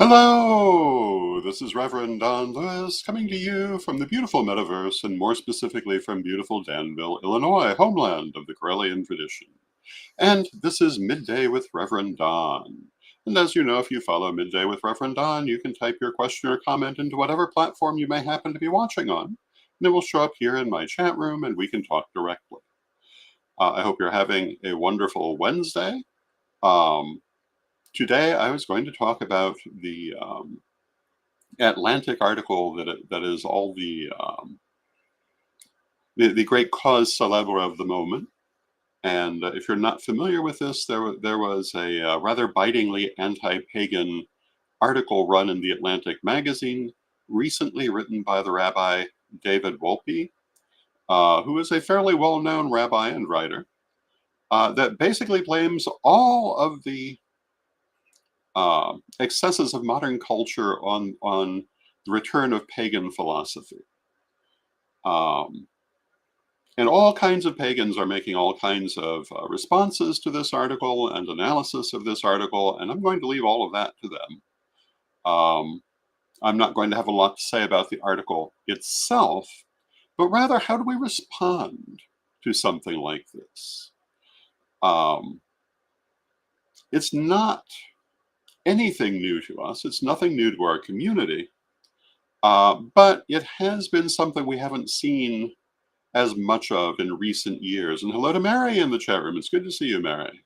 Hello, this is Reverend Don Lewis coming to you from the beautiful metaverse and more specifically from beautiful Danville, Illinois, homeland of the Corellian tradition. And this is Midday with Reverend Don. And as you know, if you follow Midday with Reverend Don, you can type your question or comment into whatever platform you may happen to be watching on. And it will show up here in my chat room and we can talk directly. I hope you're having a wonderful Wednesday. Um, Today I was going to talk about the Atlantic article that is all the great cause célèbre of the moment. And if you're not familiar with this, there was a rather bitingly anti-pagan article run in the Atlantic magazine recently, written by the Rabbi David Wolpe, who is a fairly well-known rabbi and writer, that basically blames all of the excesses of modern culture on the return of pagan philosophy. Um, and all kinds of pagans are making all kinds of responses to this article and analysis of this article, and I'm going to leave all of that to them. I'm not going to have a lot to say about the article itself, but rather, how do we respond to something like this? It's not anything new to us. It's nothing new to our community, but it has been something we haven't seen as much of in recent years. And hello to Mary in the chat room. It's good to see you, Mary.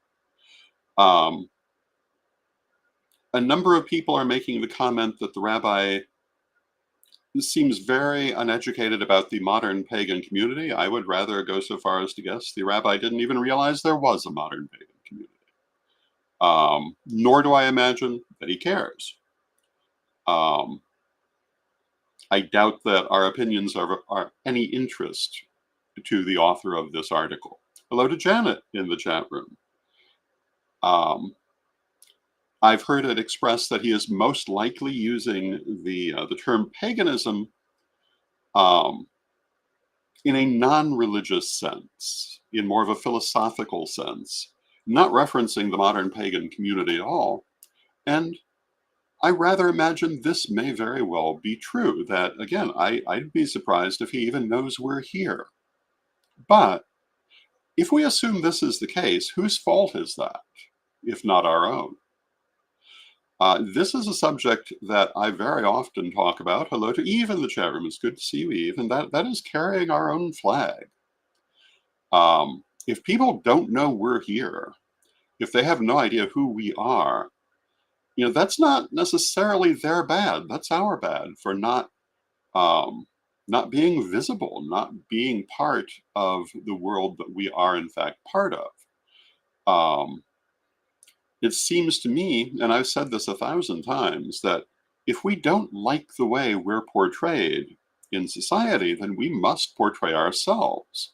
Um, a number of people are making the comment that the rabbi seems very uneducated about the modern pagan community. I would rather go so far as to guess the rabbi didn't even realize there was a modern pagan community. Nor do I imagine that he cares. I doubt that our opinions are any interest to the author of this article. Hello to Janet in the chat room. I've heard it expressed that he is most likely using the term paganism in a non-religious sense, in more of a philosophical sense, not referencing the modern pagan community at all. And I rather imagine this may very well be true, that, again, I'd be surprised if he even knows we're here. But if we assume this is the case, whose fault is that, if not our own? This is a subject that I very often talk about. Hello to Eve in the chat room. It's good to see you, Eve. And that is carrying our own flag. If people don't know we're here, if they have no idea who we are, that's not necessarily their bad. That's our bad for not being visible, not being part of the world that we are in fact part of. It seems to me, and I've said this 1,000 times, that if we don't like the way we're portrayed in society, then we must portray ourselves.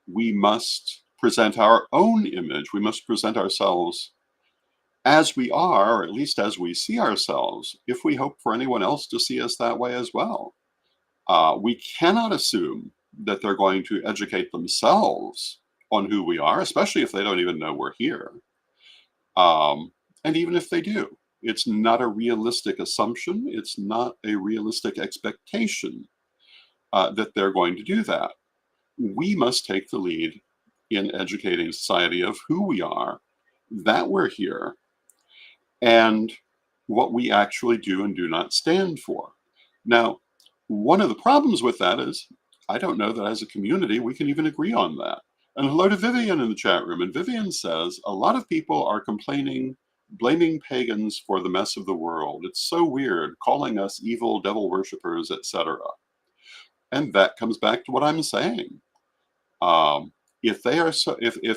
We must present our own image. We must present ourselves as we are, or at least as we see ourselves, if we hope for anyone else to see us that way as well. We cannot assume that they're going to educate themselves on who we are, especially if they don't even know we're here. And even if they do, it's not a realistic assumption. It's not a realistic expectation that they're going to do that. We must take the lead in educating society of who we are, that we're here, and what we actually do and do not stand for. Now, one of the problems with that is, I don't know that as a community we can even agree on that. And hello to Vivian in the chat room. And Vivian says, a lot of people are complaining, blaming pagans for the mess of the world. It's so weird, calling us evil devil worshippers, etc. And that comes back to what I'm saying. If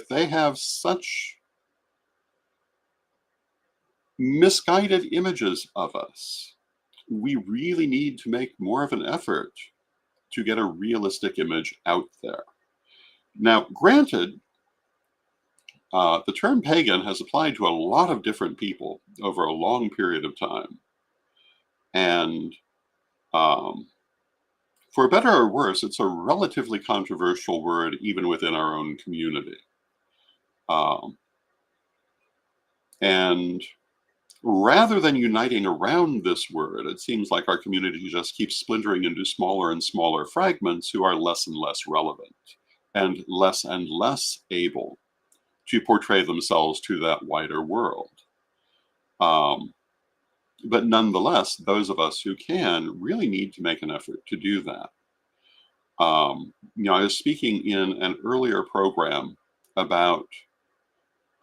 they have such misguided images of us, we really need to make more of an effort to get a realistic image out there. Now, granted, the term pagan has applied to a lot of different people over a long period of time. And for better or worse, it's a relatively controversial word even within our own community. And Rather than uniting around this word, it seems like our community just keeps splintering into smaller and smaller fragments who are less and less relevant and less able to portray themselves to that wider world. Um, but nonetheless, those of us who can really need to make an effort to do that. I was speaking in an earlier program about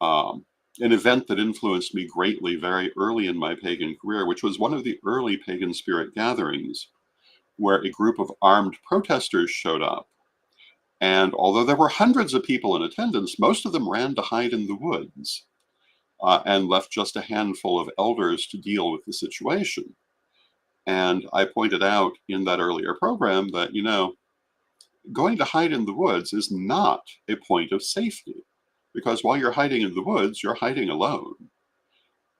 an event that influenced me greatly very early in my pagan career, which was one of the early pagan spirit gatherings where a group of armed protesters showed up. And although there were hundreds of people in attendance, most of them ran to hide in the woods and left just a handful of elders to deal with the situation. And I pointed out in that earlier program that, going to hide in the woods is not a point of safety, because while you're hiding in the woods, you're hiding alone.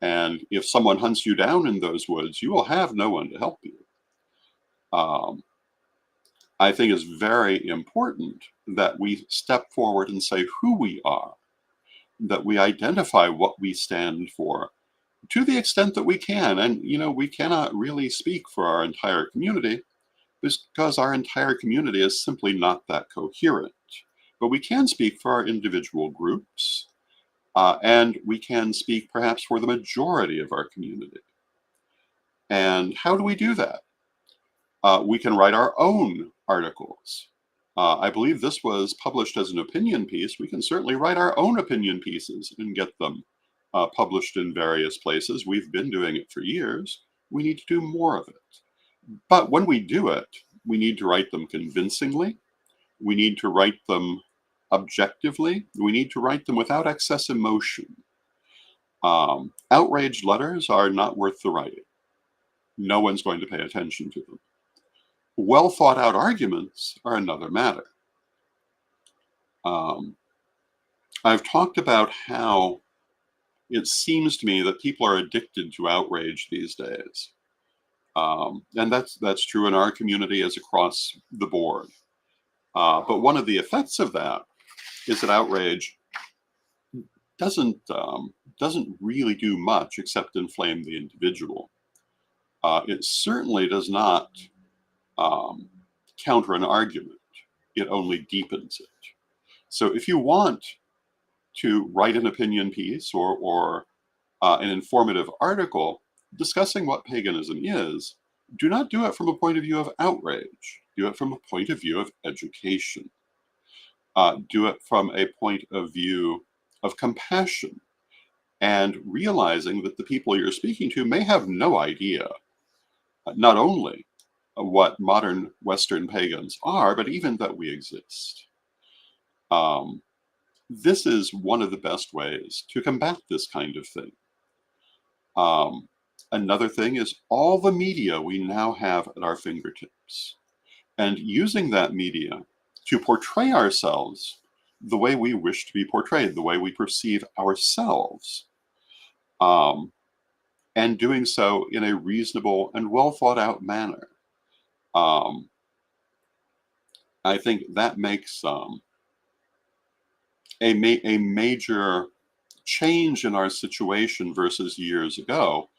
And if someone hunts you down in those woods, you will have no one to help you. Um, I think it's very important that we step forward and say who we are, that we identify what we stand for to the extent that we can. And, we cannot really speak for our entire community because our entire community is simply not that coherent. But we can speak for our individual groups, and we can speak perhaps for the majority of our community. And how do we do that? We can write our own articles. I believe this was published as an opinion piece. We can certainly write our own opinion pieces and get them published in various places. We've been doing it for years. We need to do more of it. But when we do it, we need to write them convincingly. We need to write them objectively. We need to write them without excess emotion. Outraged letters are not worth the writing. No one's going to pay attention to them. Well thought out arguments are another matter. Um, I've talked about how it seems to me that people are addicted to outrage these days. And that's true in our community as across the board. But one of the effects of that is that outrage doesn't really do much except inflame the individual. It certainly does not counter an argument. It only deepens it. So if you want to write an opinion piece or an informative article discussing what paganism is, do not do it from a point of view of outrage. Do it from a point of view of education. Do it from a point of view of compassion and realizing that the people you're speaking to may have no idea, not only what modern Western pagans are, but even that we exist. This is one of the best ways to combat this kind of thing. Another thing is all the media we now have at our fingertips, and using that media to portray ourselves the way we wish to be portrayed, the way we perceive ourselves, and doing so in a reasonable and well thought out manner. I think that makes a major change in our situation versus years ago.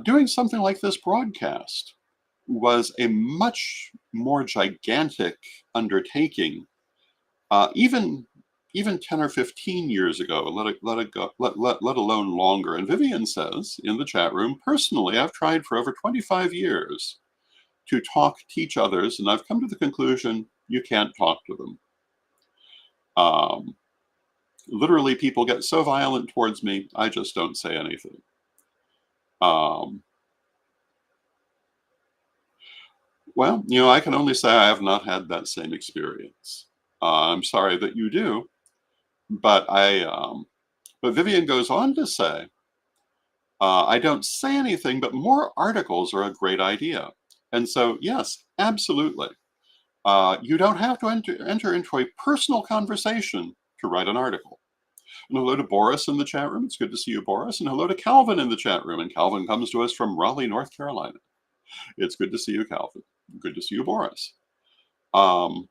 Doing something like this broadcast was a much more gigantic undertaking, even 10 or 15 years ago, let alone longer. And Vivian says in the chat room, personally, I've tried for over 25 years to teach others, and I've come to the conclusion you can't talk to them. Literally, people get so violent towards me, I just don't say anything. Well, I can only say I have not had that same experience. I'm sorry that you do, but but Vivian goes on to say, I don't say anything, but more articles are a great idea. And so, yes, absolutely. You don't have to enter into a personal conversation to write an article. And hello to Boris in the chat room. It's good to see you, Boris. And hello to Calvin in the chat room. And Calvin comes to us from Raleigh, North Carolina. It's good to see you, Calvin. Good to see you, Boris. There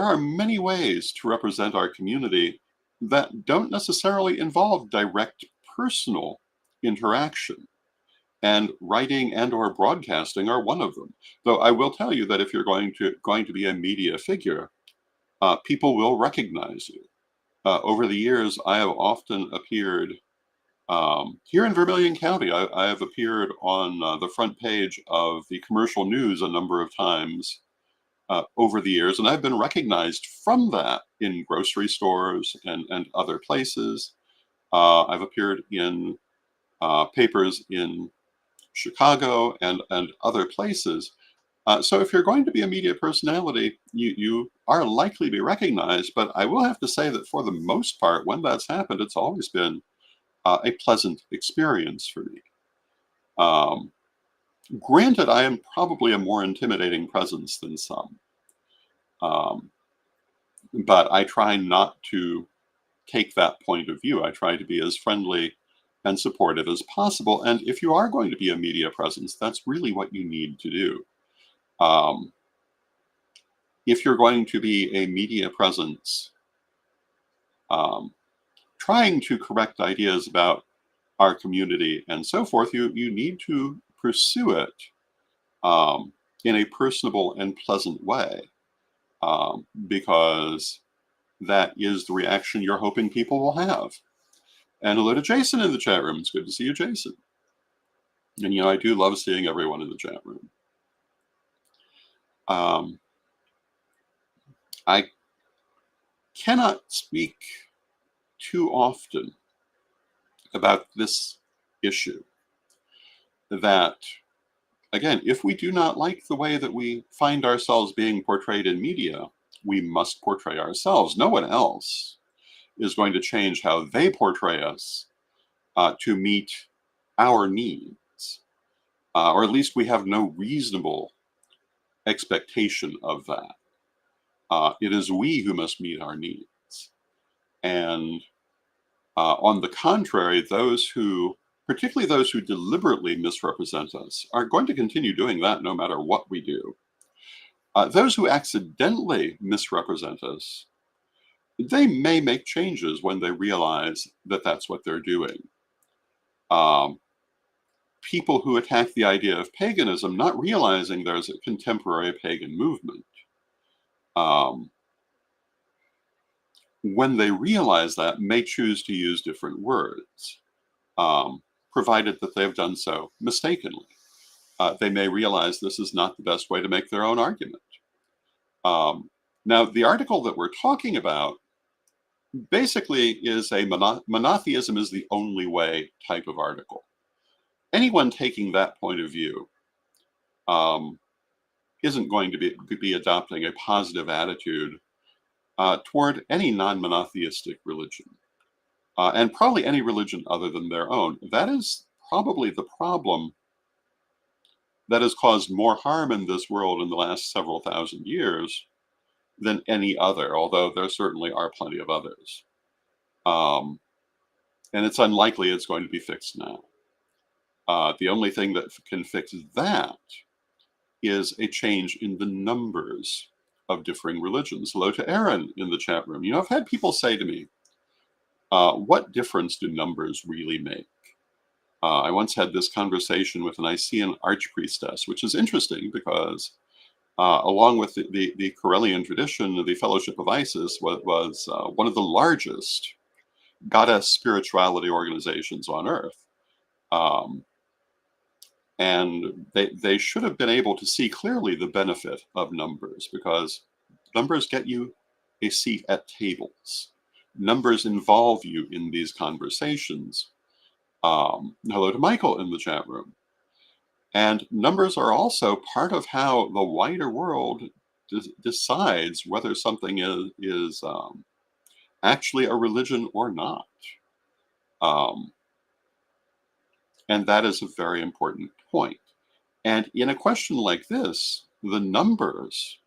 are many ways to represent our community that don't necessarily involve direct personal interaction. And writing and or broadcasting are one of them. Though I will tell you that if you're going to be a media figure, people will recognize you. Over the years, I have often appeared here in Vermilion County. I have appeared on the front page of the commercial news a number of times over the years, and I've been recognized from that in grocery stores and other places. I've appeared in papers in Chicago and other places. So if you're going to be a media personality, you are likely to be recognized. But I will have to say that for the most part, when that's happened, it's always been a pleasant experience for me. Um, Granted, I am probably a more intimidating presence than some, um, but I try not to take that point of view. I try to be as friendly and supportive as possible. And if you are going to be a media presence, that's really what you need to do. Um, if you're going to be a media presence, um, trying to correct ideas about our community and so forth, you need to pursue it um, in a personable and pleasant way, because that is the reaction you're hoping people will have. And hello to Jason in the chat room. It's good to see you, Jason. And I do love seeing everyone in the chat room. Um, I cannot speak too often about this issue. That, again, if we do not like the way that we find ourselves being portrayed in media, we must portray ourselves. No one else is going to change how they portray us to meet our needs, or at least we have no reasonable expectation of that. It is we who must meet our needs. And on the contrary, particularly those who deliberately misrepresent us, are going to continue doing that no matter what we do. Those who accidentally misrepresent us, they may make changes when they realize that that's what they're doing. People who attack the idea of paganism, not realizing there's a contemporary pagan movement, when they realize that, may choose to use different words, provided that they've done so mistakenly. They may realize this is not the best way to make their own argument. Now, the article that we're talking about basically is a monotheism is the only way type of article. Anyone taking that point of view isn't going to be adopting a positive attitude toward any non-monotheistic religion, and probably any religion other than their own. That is probably the problem that has caused more harm in this world in the last several thousand years than any other, although there certainly are plenty of others. And it's unlikely it's going to be fixed now. The only thing that can fix that is a change in the numbers of differing religions. Hello to Aaron in the chat room. I've had people say to me, what difference do numbers really make? I once had this conversation with a Nicene archpriestess, which is interesting because along with the Corellian tradition, the Fellowship of Isis was one of the largest goddess spirituality organizations on earth. And they should have been able to see clearly the benefit of numbers, because numbers get you a seat at tables. Numbers involve you in these conversations. Hello to Michael in the chat room. And numbers are also part of how the wider world decides whether something is actually a religion or not. And that is a very important point. And in a question like this, the numbers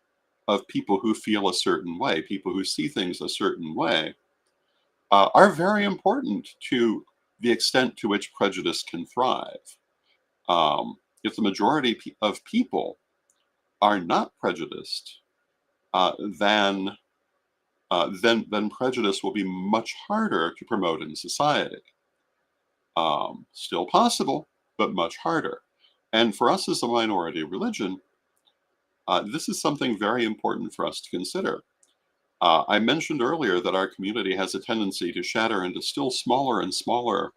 of people who feel a certain way, people who see things a certain way, are very important to the extent to which prejudice can thrive. If the majority of people are not prejudiced, then prejudice will be much harder to promote in society. Still possible, but much harder. And for us as a minority religion, this is something very important for us to consider. I mentioned earlier that our community has a tendency to shatter into still smaller and smaller,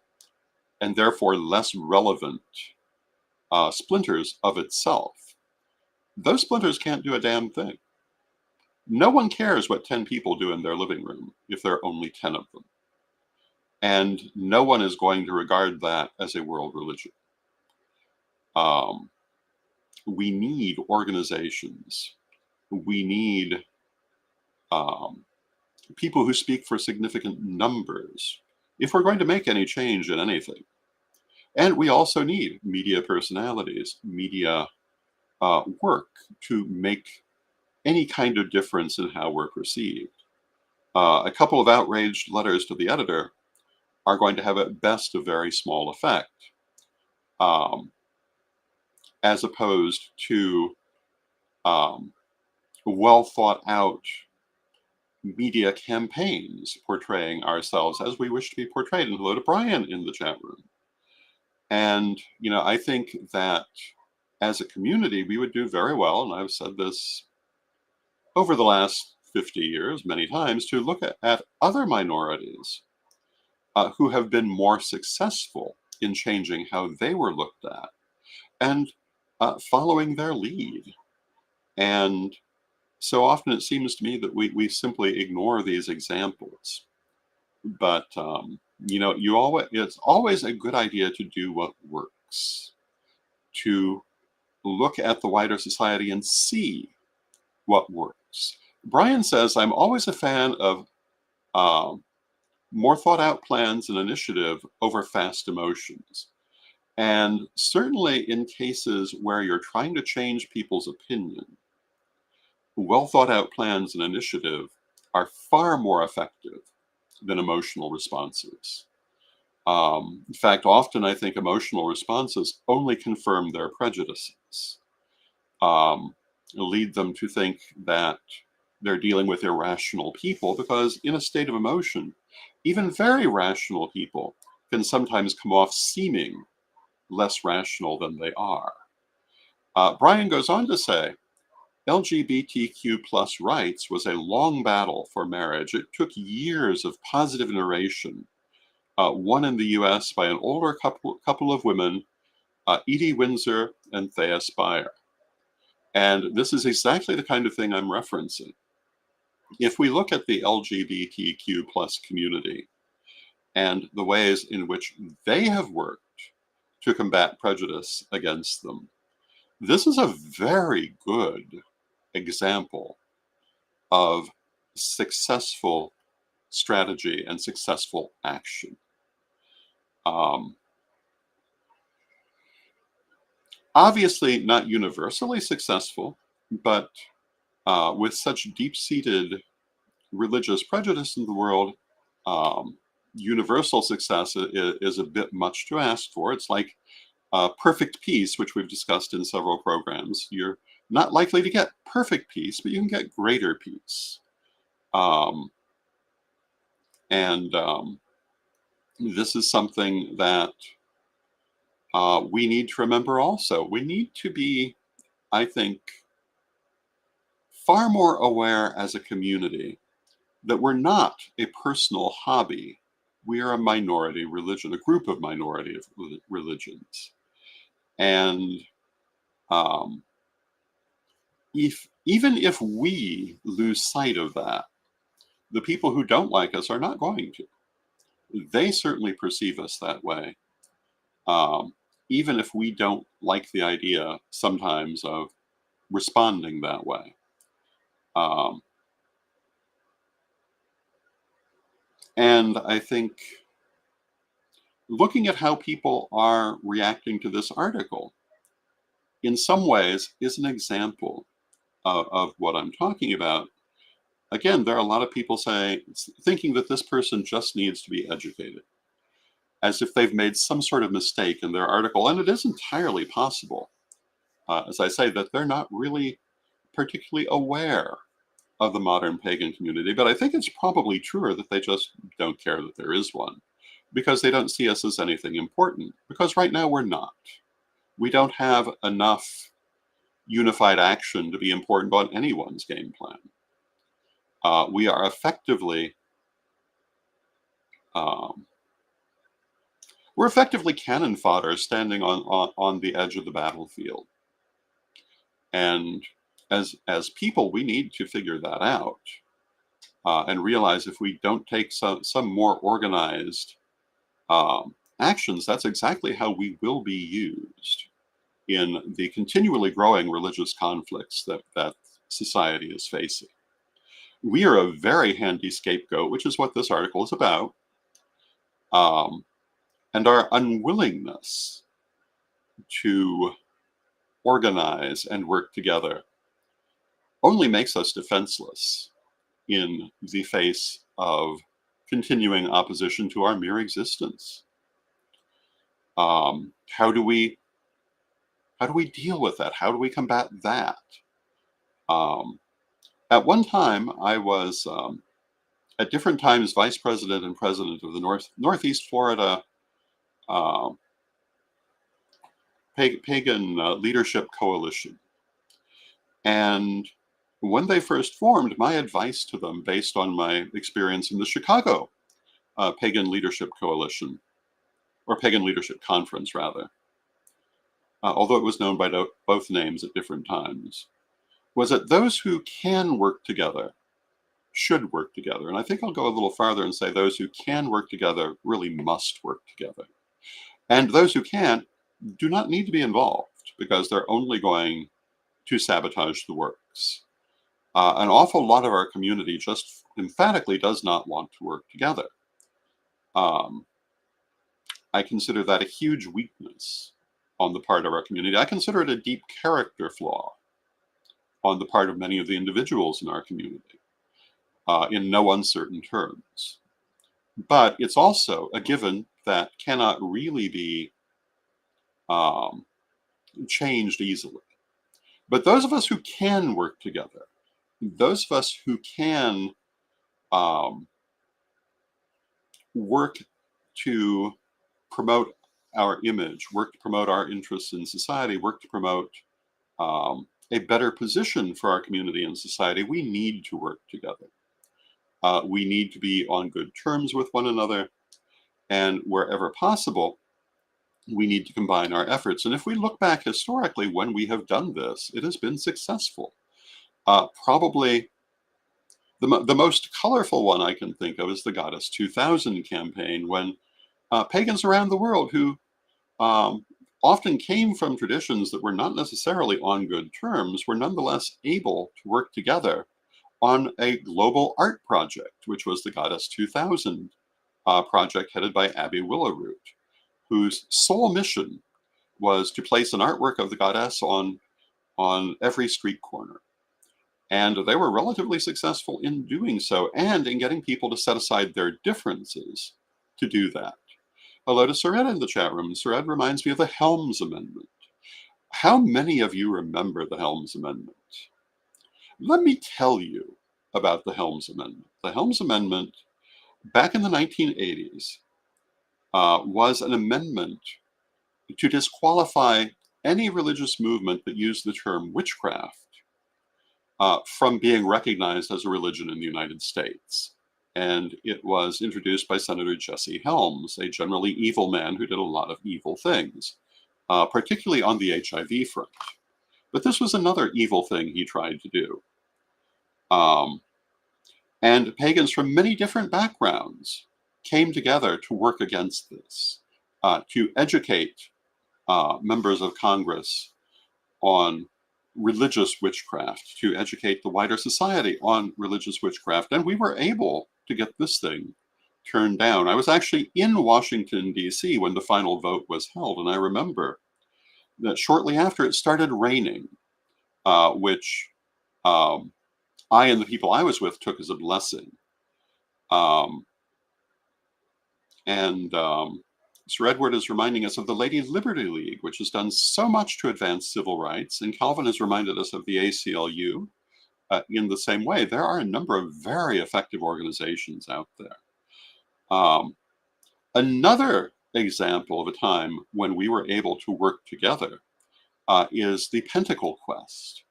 and therefore less relevant splinters of itself. Those splinters can't do a damn thing. No one cares what 10 people do in their living room if there are only 10 of them. And no one is going to regard that as a world religion. We need organizations. We need people who speak for significant numbers if we're going to make any change in anything. And we also need media personalities, media work to make any kind of difference in how we're perceived. A couple of outraged letters to the editor are going to have at best a very small effect, as opposed to well thought out media campaigns portraying ourselves as we wish to be portrayed. And hello to Brian in the chat room. And, I think that as a community, we would do very well, and I've said this over the last 50 years many times, to look at other minorities who have been more successful in changing how they were looked at and following their lead. And so often it seems to me that we simply ignore these examples. But, it's always a good idea to do what works, to look at the wider society and see what works. Brian says, I'm always a fan of more thought out plans and initiative over fast emotions. And certainly in cases where you're trying to change people's opinion, well thought out plans and initiative are far more effective than emotional responses. In fact, often I think emotional responses only confirm their prejudices, lead them to think that they're dealing with irrational people, because in a state of emotion, even very rational people can sometimes come off seeming less rational than they are. Brian goes on to say, LGBTQ plus rights was a long battle for marriage. It took years of positive narration, one in the US by an older couple of women, Edie Windsor and Thea Spire. And this is exactly the kind of thing I'm referencing. If we look at the LGBTQ plus community and the ways in which they have worked to combat prejudice against them, this is a very good example of successful strategy and successful action. Obviously not universally successful, but with such deep-seated religious prejudice in the world, universal success is a bit much to ask for. It's like perfect peace, which we've discussed in several programs. You're not likely to get perfect peace, but you can get greater peace. This is something that we need to remember also. We need to be, I think, far more aware as a community that we're not a personal hobby. We are a minority religion, a group of minority religions. And even if we lose sight of that, the people who don't like us are not going to. They certainly perceive us that way. Even if we don't like the idea sometimes of responding that way. And I think looking at how people are reacting to this article, in some ways, is an example of what I'm talking about. Again, there are a lot of people thinking that this person just needs to be educated, as if they've made some sort of mistake in their article. And it is entirely possible, as I say, that they're not really particularly aware of the modern pagan community. But I think it's probably truer that they just don't care that there is one. because they don't see us as anything important, because right now we're not. We don't have enough unified action to be important on anyone's game plan. We are effectively um, we're effectively cannon fodder standing on the edge of the battlefield. And as people, we need to figure that out and realize if we don't take some more organized actions, that's exactly how we will be used in the continually growing religious conflicts that society is facing. We are a very handy scapegoat, which is what this article is about. And our unwillingness to organize and work together only makes us defenseless in the face of continuing opposition to our mere existence. How do we deal with that? How do we combat that? At one time, I was at different times vice president and president of the Northeast Florida Pagan Leadership Coalition. And when they first formed, my advice to them, based on my experience in the Chicago Pagan Leadership Coalition, or Pagan Leadership Conference, rather, although it was known by both names at different times, was that those who can work together should work together. And I think I'll go a little farther and say those who can work together really must work together. And those who can't do not need to be involved, because they're only going to sabotage the works. An awful lot of our community just emphatically does not want to work together. I consider that a huge weakness on the part of our community. I consider it a deep character flaw on the part of many of the individuals in our community, in no uncertain terms. But it's also a given that cannot really be changed easily. But those of us who can work together, those of us who can work to promote our image, work to promote our interests in society, work to promote a better position for our community and society, we need to work together. We need to be on good terms with one another, and wherever possible, we need to combine our efforts. And if we look back historically when we have done this, it has been successful. Probably the most colorful one I can think of is the Goddess 2000 campaign, when pagans around the world who often came from traditions that were not necessarily on good terms were nonetheless able to work together on a global art project, which was the Goddess 2000 project headed by Abby Willowroot, whose sole mission was to place an artwork of the goddess on every street corner. And they were relatively successful in doing so, and in getting people to set aside their differences to do that. Hello to Sured in the chat room. Sured reminds me of the Helms Amendment. How many of you remember the Helms Amendment? Let me tell you about the Helms Amendment. The Helms Amendment, back in the 1980s, was an amendment to disqualify any religious movement that used the term witchcraft from being recognized as a religion in the United States. And it was introduced by Senator Jesse Helms, a generally evil man who did a lot of evil things, particularly on the HIV front. But this was another evil thing he tried to do. And pagans from many different backgrounds came together to work against this, to educate members of Congress on religious witchcraft, to educate the wider society on religious witchcraft. And we were able to get this thing turned down. I was actually in Washington, D.C. when the final vote was held, and I remember that shortly after it started raining, which I and the people I was with took as a blessing. Sir Edward is reminding us of the Lady Liberty League, which has done so much to advance civil rights. And Calvin has reminded us of the ACLU in the same way. There are a number of very effective organizations out there. Another example of a time when we were able to work together is the Pentacle Quest.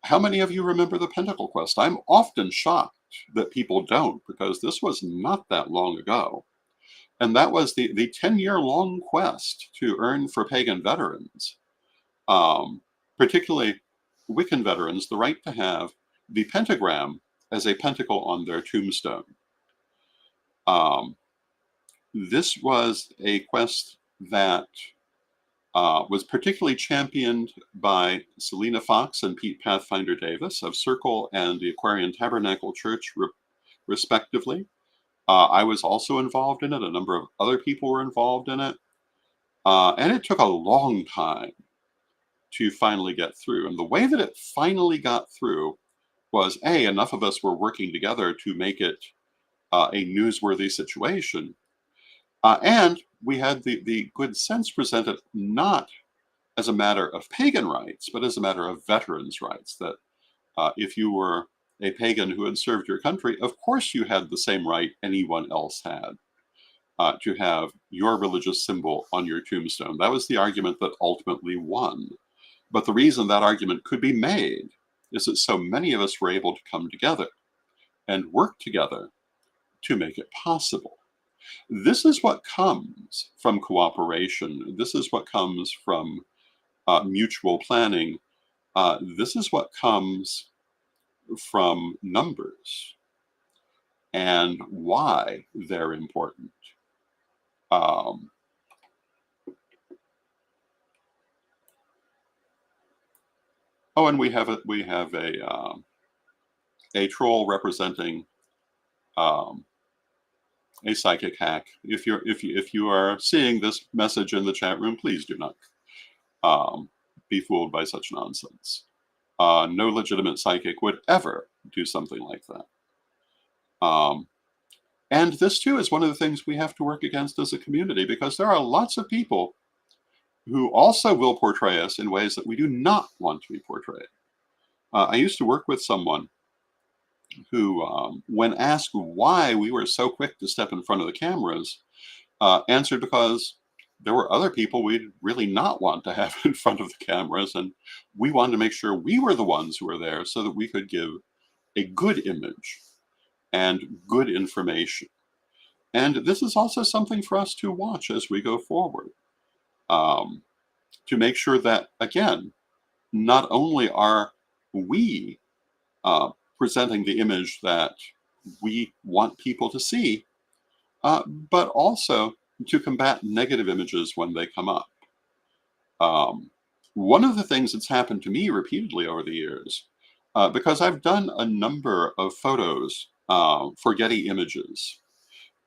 How many of you remember the Pentacle Quest? I'm often shocked that people don't, because this was not that long ago. And that was the 10-year-long quest to earn for pagan veterans, um, particularly Wiccan veterans, the right to have the pentagram as a pentacle on their tombstone. Um, this was a quest that was particularly championed by Selena Fox and Pete Pathfinder Davis of Circle and the Aquarian Tabernacle Church, respectively. I was also involved in it. A number of other people were involved in it. And it took a long time to finally get through. And the way that it finally got through was, A, enough of us were working together to make it a newsworthy situation. And we had the good sense presented not as a matter of pagan rights, but as a matter of veterans' rights, that if you were a pagan who had served your country, of course you had the same right anyone else had to have your religious symbol on your tombstone. That was the argument that ultimately won. But the reason that argument could be made is that so many of us were able to come together and work together to make it possible. This is what comes from cooperation. This is what comes from mutual planning. This is what comes from numbers and why they're important. Um, oh, and we have a troll representing a psychic hack. If you are seeing this message in the chat room, please do not be fooled by such nonsense. No legitimate psychic would ever do something like that. And this too is one of the things we have to work against as a community, because there are lots of people who also will portray us in ways that we do not want to be portrayed. I used to work with someone who, when asked why we were so quick to step in front of the cameras, answered because there were other people we'd really not want to have in front of the cameras, and we wanted to make sure we were the ones who were there so that we could give a good image and good information. And this is also something for us to watch as we go forward, to make sure that, again, not only are we presenting the image that we want people to see, but also to combat negative images when they come up. One of the things that's happened to me repeatedly over the years, because I've done a number of photos for Getty Images,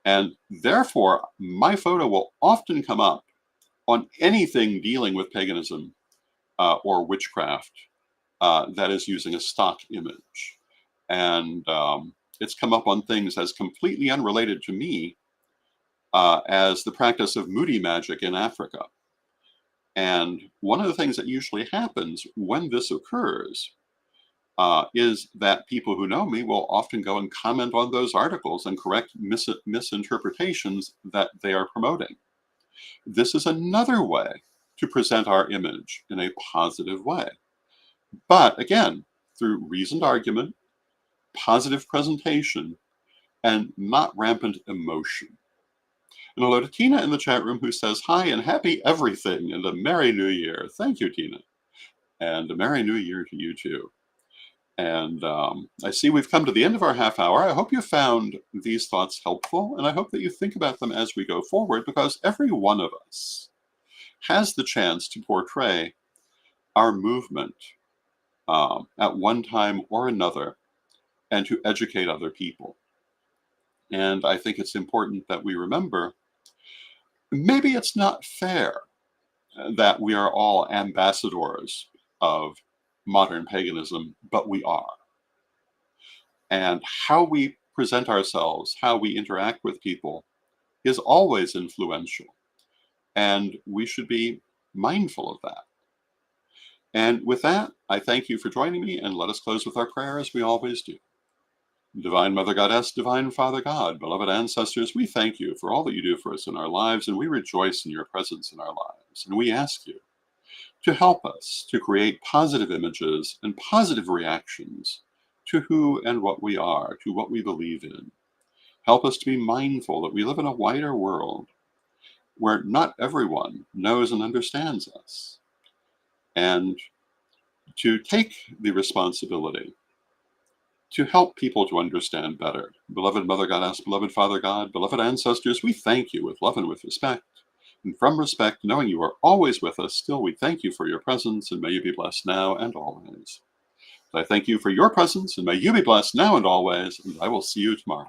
and therefore my photo will often come up on anything dealing with paganism or witchcraft that is using a stock image. And it's come up on things as completely unrelated to me as the practice of moody magic in Africa. And one of the things that usually happens when this occurs is that people who know me will often go and comment on those articles and correct misinterpretations that they are promoting. This is another way to present our image in a positive way. But again, through reasoned argument, positive presentation, and not rampant emotion. And hello to Tina in the chat room, who says hi and happy everything and a Merry New Year. Thank you, Tina. And a Merry New Year to you too. And I see we've come to the end of our half hour. I hope you found these thoughts helpful, and I hope that you think about them as we go forward, because every one of us has the chance to portray our movement at one time or another, and to educate other people. And I think it's important that we remember, maybe it's not fair that we are all ambassadors of modern paganism, but we are. And how we present ourselves, how we interact with people, is always influential. And we should be mindful of that. And with that, I thank you for joining me, and let us close with our prayer as we always do. Divine Mother Goddess, Divine Father God, beloved ancestors, we thank you for all that you do for us in our lives, and we rejoice in your presence in our lives. And we ask you to help us to create positive images and positive reactions to who and what we are, to what we believe in. Help us to be mindful that we live in a wider world where not everyone knows and understands us, and to take the responsibility to help people to understand better. Beloved Mother Goddess, beloved Father God, beloved ancestors, we thank you with love and with respect. And from respect, knowing you are always with us, still we thank you for your presence, and may you be blessed now and always. I thank you for your presence, and may you be blessed now and always, and I will see you tomorrow.